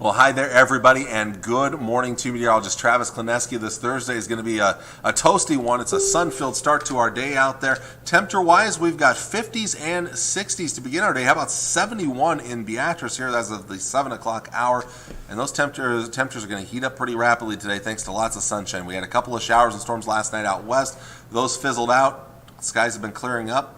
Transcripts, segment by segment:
Well, hi there, everybody, and good morning to meteorologist Travis Klineski. This Thursday is going to be a toasty one. It's a sun-filled start to our day out there. Temperature-wise, we've got 50s and 60s to begin our day. How about 71 in Beatrice here as of the 7 o'clock hour? And those temperatures are going to heat up pretty rapidly today thanks to lots of sunshine. We had a couple of showers and storms last night out west. Those fizzled out. Skies have been clearing up.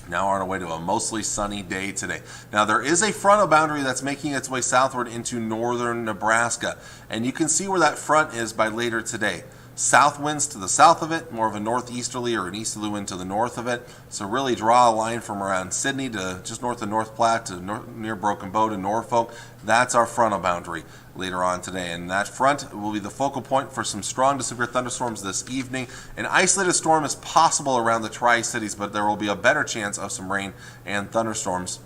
Now we're on our way to a mostly sunny day today. Now there is a frontal boundary that's making its way southward into northern Nebraska. And you can see where that front is by later today. South winds to the south of it, more of a northeasterly or an easterly wind to the north of it. So really draw a line from around Sidney to just north of North Platte to near Broken Bow to Norfolk. That's our frontal boundary later on today. And that front will be the focal point for some strong to severe thunderstorms this evening. An isolated storm is possible around the Tri-Cities, but there will be a better chance of some rain and thunderstorms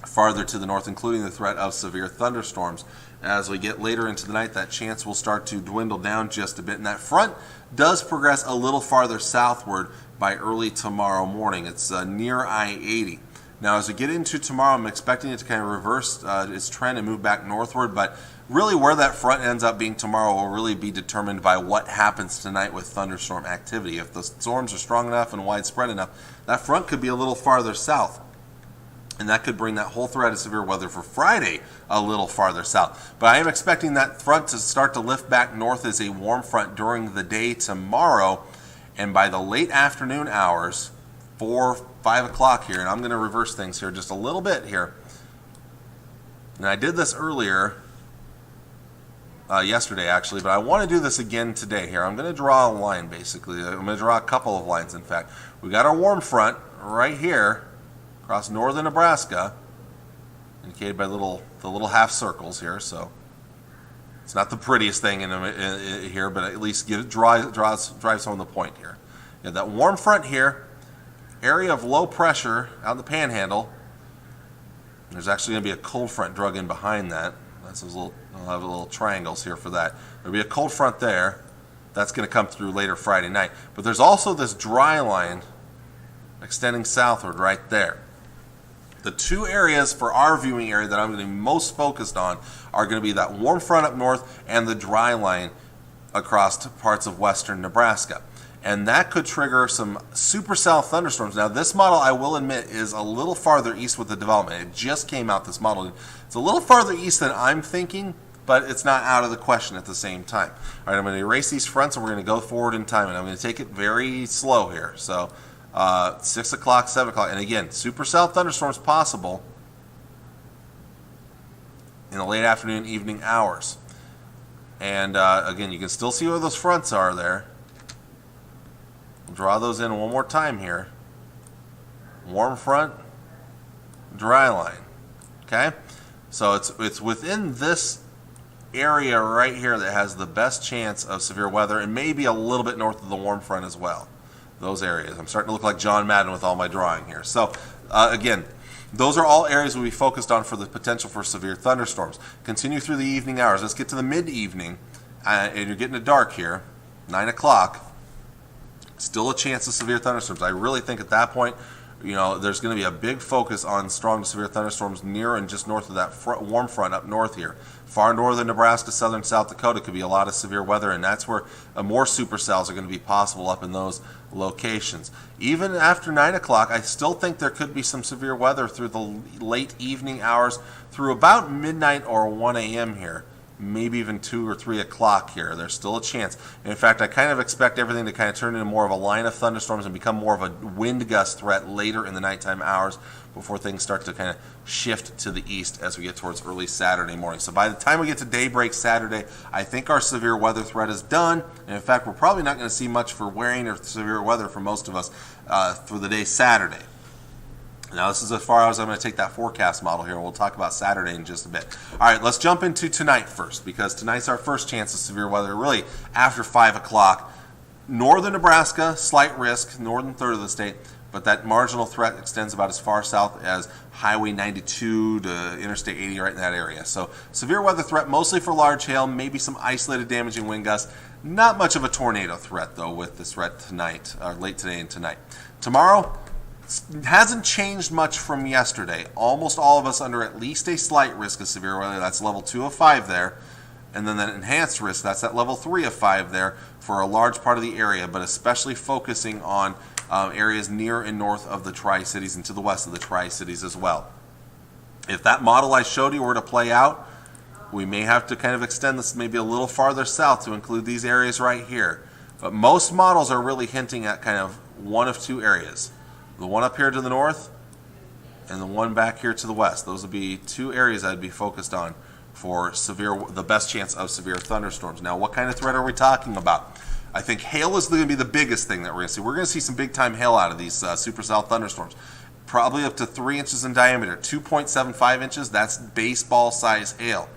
farther to the north, including the threat of severe thunderstorms. As we get later into the night, that chance will start to dwindle down just a bit, and that front does progress a little farther southward by early tomorrow morning. It's near I-80. Now, as we get into tomorrow, I'm expecting it to kind of reverse its trend and move back northward, but really where that front ends up being tomorrow will really be determined by what happens tonight with thunderstorm activity. If the storms are strong enough and widespread enough, that front could be a little farther south. And that could bring that whole threat of severe weather for Friday a little farther south. But I am expecting that front to start to lift back north as a warm front during the day tomorrow. And by the late afternoon hours, 4, 5 o'clock here, and I'm going to reverse things here just a little bit here. And I did this earlier, yesterday actually, but I want to do this again today here. I'm going to draw a line basically. I'm going to draw a couple of lines in fact. We got our warm front right here across northern Nebraska, indicated by the little half circles here. So it's not the prettiest thing in here, but at least drive some of the point here. You have that warm front here, area of low pressure out in the panhandle. There's actually going to be a cold front drug in behind that. That's those little, I'll have little triangles here for that. There'll be a cold front there. That's going to come through later Friday night. But there's also this dry line extending southward right there. The two areas for our viewing area that I'm going to be most focused on are going to be that warm front up north and the dry line across parts of western Nebraska. And that could trigger some supercell thunderstorms. Now, this model, I will admit, is a little farther east with the development. It just came out, this model. It's a little farther east than I'm thinking, but it's not out of the question at the same time. All right, I'm going to erase these fronts, and we're going to go forward in time. And I'm going to take it very slow here. So 6 o'clock, 7 o'clock. And again, supercell thunderstorms possible in the late afternoon, evening hours. And again, you can still see where those fronts are there. We'll draw those in one more time here. Warm front, dry line. Okay? So it's within this area right here that has the best chance of severe weather, and maybe a little bit north of the warm front as well. Those areas. I'm starting to look like John Madden with all my drawing here. So again, those are all areas we'll be focused on for the potential for severe thunderstorms. Continue through the evening hours. Let's get to the mid-evening, and you're getting it dark here, 9 o'clock. Still a chance of severe thunderstorms. I really think at that point, there's going to be a big focus on strong to severe thunderstorms near and just north of that warm front up north here. Far northern Nebraska, southern South Dakota could be a lot of severe weather, and that's where more supercells are going to be possible up in those locations. Even after 9 o'clock, I still think there could be some severe weather through the late evening hours through about midnight or 1 a.m. here. Maybe even 2 or 3 o'clock here. There's still a chance. And in fact, I kind of expect everything to kind of turn into more of a line of thunderstorms and become more of a wind gust threat later in the nighttime hours before things start to kind of shift to the east as we get towards early Saturday morning. So by the time we get to daybreak Saturday, I think our severe weather threat is done. And in fact, we're probably not going to see much for rain or severe weather for most of us for the day Saturday. Now, this is as far as I'm going to take that forecast model here, and we'll talk about Saturday in just a bit. All right, let's jump into tonight first, because tonight's our first chance of severe weather, really after 5 o'clock. Northern Nebraska, slight risk, northern third of the state, but that marginal threat extends about as far south as Highway 92 to Interstate 80, right in that area. So severe weather threat, mostly for large hail, maybe some isolated damaging wind gusts. Not much of a tornado threat, though, with this threat tonight, or late today and tonight. Tomorrow, Hasn't changed much from yesterday. Almost all of us under at least a slight risk of severe weather. That's level 2 of 5 there. And then that enhanced risk, that's at level 3 of 5 there for a large part of the area, but especially focusing on areas near and north of the Tri-Cities and to the west of the Tri-Cities as well. If that model I showed you were to play out, we may have to kind of extend this maybe a little farther south to include these areas right here. But most models are really hinting at kind of one of two areas. The one up here to the north and the one back here to the west. Those would be two areas I'd be focused on for the best chance of severe thunderstorms. Now, what kind of threat are we talking about? I think hail is going to be the biggest thing that we're going to see. We're going to see some big time hail out of these supercell thunderstorms. Probably up to 3 inches in diameter, 2.75 inches, that's baseball size hail.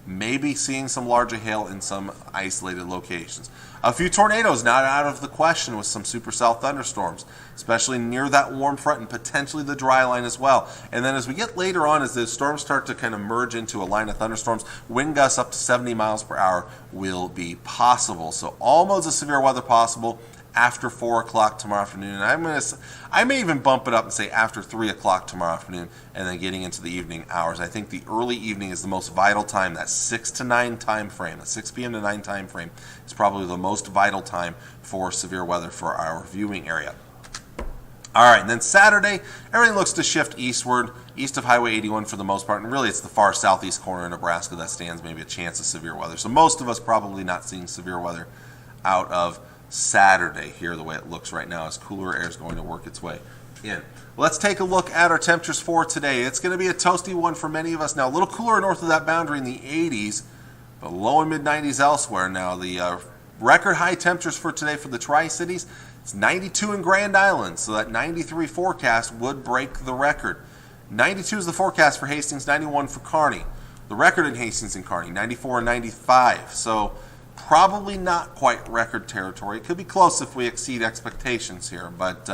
Maybe seeing some larger hail in some isolated locations. A few tornadoes not out of the question with some supercell thunderstorms, especially near that warm front and potentially the dry line as well. And then as we get later on, as the storms start to kind of merge into a line of thunderstorms, wind gusts up to 70 miles per hour will be possible. So all modes of severe weather possible after 4 o'clock tomorrow afternoon. And I may even bump it up and say after 3 o'clock tomorrow afternoon, and then getting into the evening hours. I think the early evening is the most vital time. That 6 to 9 time frame, that 6 p.m. to 9 time frame is probably the most vital time for severe weather for our viewing area. All right, and then Saturday, everything looks to shift eastward, east of Highway 81 for the most part, and really it's the far southeast corner of Nebraska that stands maybe a chance of severe weather. So most of us probably not seeing severe weather out of Saturday here, the way it looks right now, as cooler air is going to work its way in. Let's take a look at our temperatures for today. It's going to be a toasty one for many of us now. A little cooler north of that boundary in the 80s, but low and mid 90s elsewhere. Now the record high temperatures for today for the Tri-Cities, it's 92 in Grand Island, so that 93 forecast would break the record. 92 is the forecast for Hastings, 91 for Kearney. The record in Hastings and Kearney, 94 and 95. So probably not quite record territory. It could be close if we exceed expectations here, but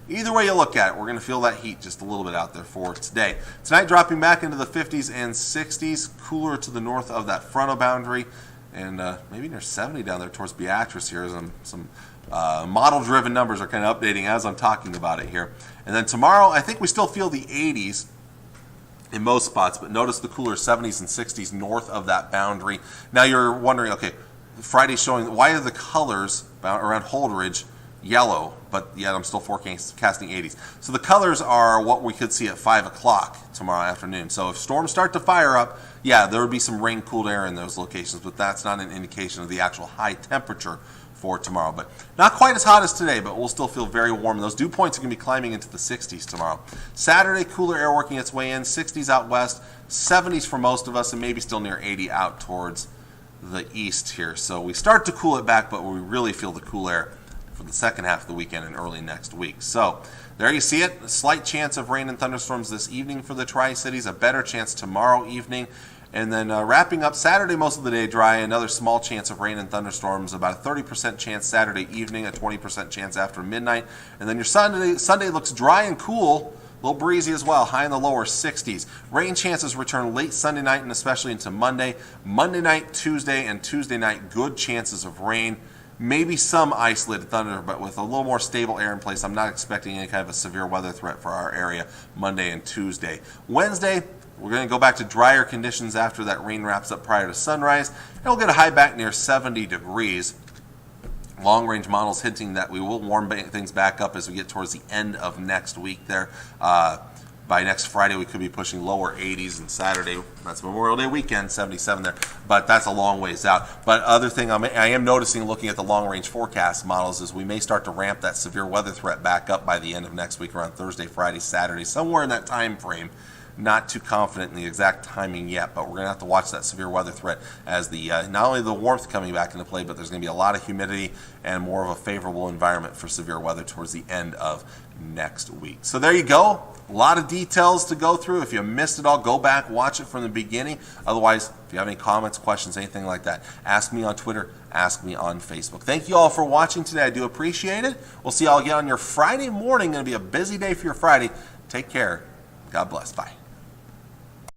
either way you look at it, we're going to feel that heat just a little bit out there for today. Tonight dropping back into the 50s and 60s, cooler to the north of that frontal boundary, and maybe near 70 down there towards Beatrice here. Some model-driven numbers are kind of updating as I'm talking about it here. And then tomorrow, I think we still feel the 80s in most spots, but notice the cooler 70s and 60s north of that boundary. Now you're wondering, okay, Friday's showing, why are the colors around Holdridge yellow, but yet I'm still forecasting 80s. So the colors are what we could see at 5 o'clock tomorrow afternoon. So if storms start to fire up, yeah, there would be some rain-cooled air in those locations, but that's not an indication of the actual high temperature for tomorrow. But not quite as hot as today, but we'll still feel very warm. Those dew points are going to be climbing into the 60s tomorrow. Saturday, cooler air working its way in, 60s out west, 70s for most of us, and maybe still near 80 out towards the east here. So we start to cool it back, but we really feel the cool air for the second half of the weekend and early next week. So there you see it. A slight chance of rain and thunderstorms this evening for the Tri-Cities, a better chance tomorrow evening. And then wrapping up Saturday, most of the day dry, another small chance of rain and thunderstorms, about a 30% chance Saturday evening, a 20% chance after midnight. And then your Sunday looks dry and cool, a little breezy as well, high in the lower 60s. Rain chances return late Sunday night and especially into Monday. Monday night, Tuesday, and Tuesday night, good chances of rain. Maybe some isolated thunder, but with a little more stable air in place, I'm not expecting any kind of a severe weather threat for our area Monday and Tuesday. Wednesday, we're going to go back to drier conditions after that rain wraps up prior to sunrise, and we'll get a high back near 70 degrees. Long-range models hinting that we will warm things back up as we get towards the end of next week there. By next Friday, we could be pushing lower 80s, and Saturday, that's Memorial Day weekend, 77 there. But that's a long ways out. But other thing I am noticing looking at the long-range forecast models is we may start to ramp that severe weather threat back up by the end of next week around Thursday, Friday, Saturday, somewhere in that time frame. Not too confident in the exact timing yet, but we're going to have to watch that severe weather threat as the not only the warmth coming back into play, but there's going to be a lot of humidity and more of a favorable environment for severe weather towards the end of next week. So there you go. A lot of details to go through. If you missed it all, go back, watch it from the beginning. Otherwise, if you have any comments, questions, anything like that, ask me on Twitter, ask me on Facebook. Thank you all for watching today. I do appreciate it. We'll see you all again on your Friday morning. Going to be a busy day for your Friday. Take care. God bless. Bye.